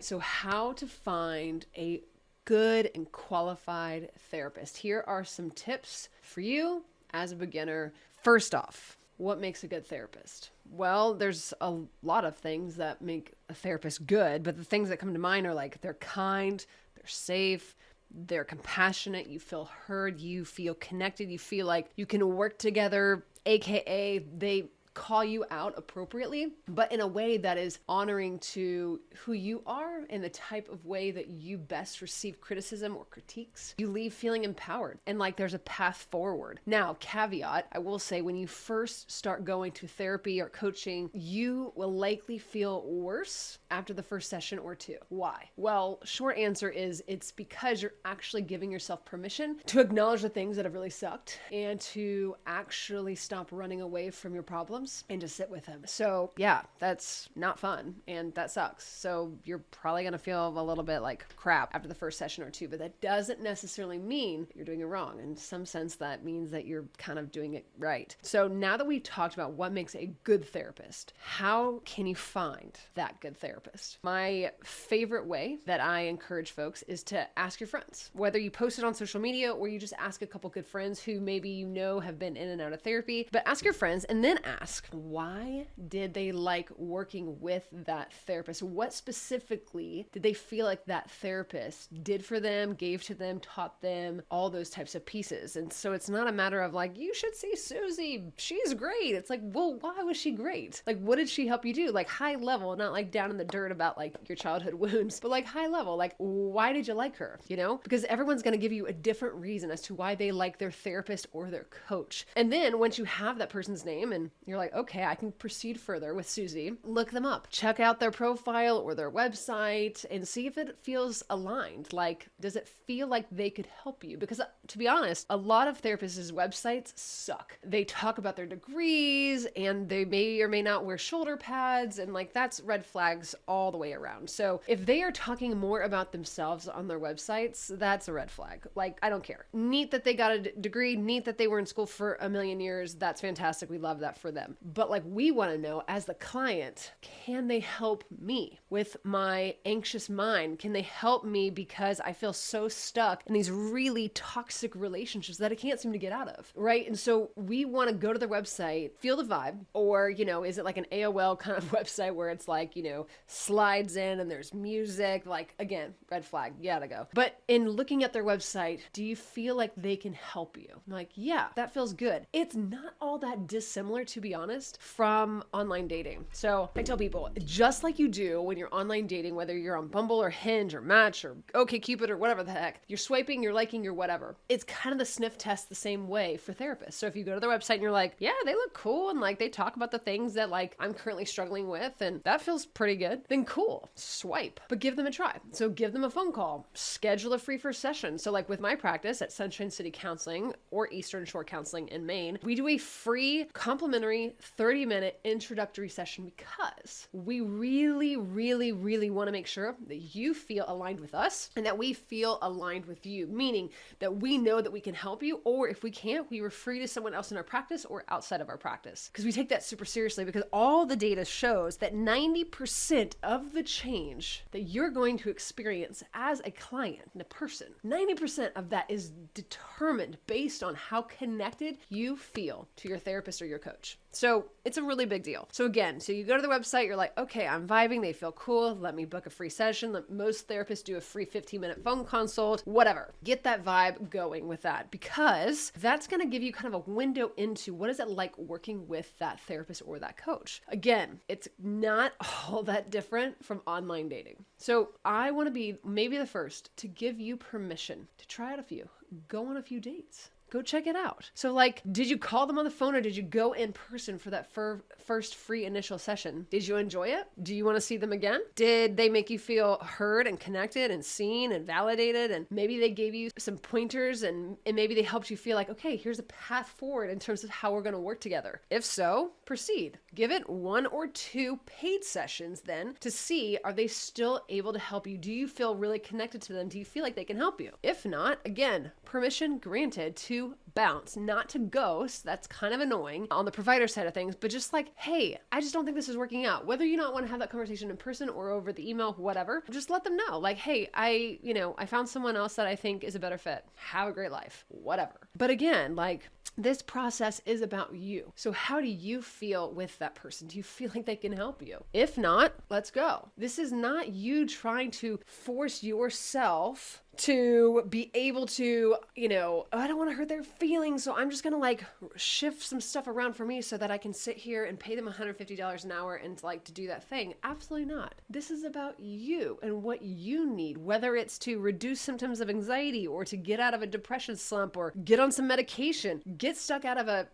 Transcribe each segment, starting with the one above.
So how to find a good and qualified therapist. Here are some tips for you as a beginner. First off, what makes a good therapist? Well, there's a lot of things that make a therapist good, but the things that come to mind are like they're kind, they're safe, they're compassionate, you feel heard, you feel connected, you feel like you can work together, aka they call you out appropriately, but in a way that is honoring to who you are and the type of way that you best receive criticism or critiques. You leave feeling empowered and like there's a path forward. Now, caveat, I will say when you first start going to therapy or coaching, you will likely feel worse after the first session or two. Why? Well, short answer is it's because you're actually giving yourself permission to acknowledge the things that have really sucked and to actually stop running away from your problems and to sit with him. So yeah, that's not fun and that sucks. So you're probably going to feel a little bit like crap after the first session or two, but that doesn't necessarily mean you're doing it wrong. In some sense, that means that you're kind of doing it right. So now that we've talked about what makes a good therapist, how can you find that good therapist? My favorite way that I encourage folks is to ask your friends, whether you post it on social media or you just ask a couple good friends who maybe you know have been in and out of therapy, but ask your friends and then ask, why did they like working with that therapist? What specifically did they feel like that therapist did for them, gave to them, taught them, all those types of pieces? And so it's not a matter of like, you should see Susie, she's great. It's like, well, why was she great? Like, what did she help you do? Like high level, not like down in the dirt about like your childhood wounds, but like high level, like why did you like her? You know, because everyone's going to give you a different reason as to why they like their therapist or their coach. And then once you have that person's name and you're like, okay, I can proceed further with Susie, look them up, check out their profile or their website and see if it feels aligned. Like, does it feel like they could help you? Because to be honest, a lot of therapists' websites suck. They talk about their degrees and they may or may not wear shoulder pads, and like that's red flags all the way around. So if they are talking more about themselves on their websites, that's a red flag. Like, I don't care. Neat that they got a degree, neat that they were in school for a million years. That's fantastic. We love that for them. But like, we want to know as the client, can they help me with my anxious mind? Can they help me because I feel so stuck in these really toxic relationships that I can't seem to get out of, right? And so we want to go to their website, feel the vibe, or, you know, is it like an AOL kind of website where it's like, you know, slides in and there's music, like, again, red flag, you gotta go. But in looking at their website, do you feel like they can help you? I'm like, yeah, that feels good. It's not all that dissimilar, to be honest, from online dating. So I tell people, just like you do when you're online dating, whether you're on Bumble or Hinge or Match or OkCupid or whatever the heck, you're swiping, you're liking, you're whatever. It's kind of the sniff test the same way for therapists. So if you go to their website and you're like, yeah, they look cool and like they talk about the things that like I'm currently struggling with and that feels pretty good, then cool, swipe. But give them a try. So give them a phone call, schedule a free first session. So like with my practice at Sunshine City Counseling or Eastern Shore Counseling in Maine, we do a free complimentary 30-minute introductory session because we really want to make sure that you feel aligned with us and that we feel aligned with you, meaning that we know that we can help you, or if we can't, we refer you to someone else in our practice or outside of our practice. Because we take that super seriously, because all the data shows that 90% of the change that you're going to experience as a client and a person, 90% of that is determined based on how connected you feel to your therapist or your coach. So it's a really big deal. So again, so you go to the website, you're like, okay, I'm vibing, they feel cool, let me book a free session. Most therapists do a free 15-minute phone consult, whatever. Get that vibe going with that, because that's going to give you kind of a window into what is it like working with that therapist or that coach. Again, it's not all that different from online dating. So I want to be maybe the first to give you permission to try out a few, go on a few dates. Go check it out. So like, did you call them on the phone or did you go in person for that first free initial session? Did you enjoy it? Do you want to see them again? Did they make you feel heard and connected and seen and validated? And maybe they gave you some pointers and maybe they helped you feel like, okay, here's a path forward in terms of how we're going to work together. If so, proceed. Give it 1 or 2 paid sessions then to see, are they still able to help you? Do you feel really connected to them? Do you feel like they can help you? If not, again, permission granted to to bounce, not to ghost. That's kind of annoying on the provider side of things, but just like, hey, I just don't think this is working out. Whether you not want to have that conversation in person or over the email, whatever, just let them know. Like, hey, I found someone else that I think is a better fit. Have a great life, whatever. But again, like, this process is about you. So how do you feel with that person? Do you feel like they can help you? If not, let's go. This is not you trying to force yourself to be able to, oh, I don't want to hurt their feelings, so I'm just going to like shift some stuff around for me so that I can sit here and pay them $150 an hour and like to do that thing. Absolutely not. This is about you and what you need, whether it's to reduce symptoms of anxiety or to get out of a depression slump or get on some medication, get stuck out of a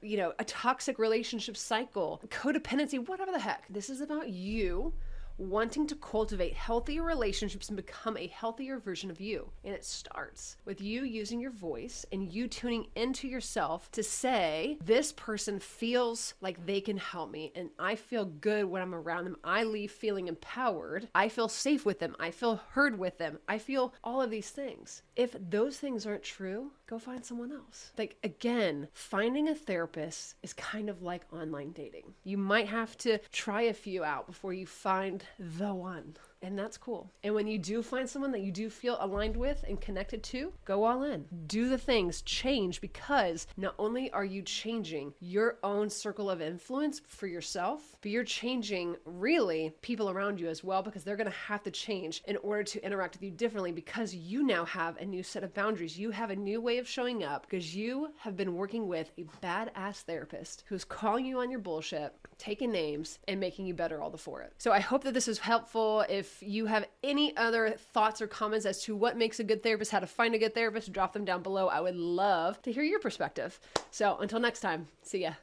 toxic relationship cycle, codependency, whatever the heck. This is about you wanting to cultivate healthier relationships and become a healthier version of you. And it starts with you using your voice and you tuning into yourself to say, this person feels like they can help me and I feel good when I'm around them. I leave feeling empowered. I feel safe with them. I feel heard with them. I feel all of these things. If those things aren't true, go find someone else. Like, again, finding a therapist is kind of like online dating. You might have to try a few out before you find the one. And that's cool. And when you do find someone that you do feel aligned with and connected to, go all in. Do the things, change, because not only are you changing your own circle of influence for yourself, but you're changing really people around you as well, because they're going to have to change in order to interact with you differently, because you now have a new set of boundaries. You have a new way of showing up because you have been working with a badass therapist who's calling you on your bullshit, taking names, and making you better all the for it. So I hope that this is helpful. If you have any other thoughts or comments as to what makes a good therapist, how to find a good therapist, drop them down below. I would love to hear your perspective. So until next time, see ya.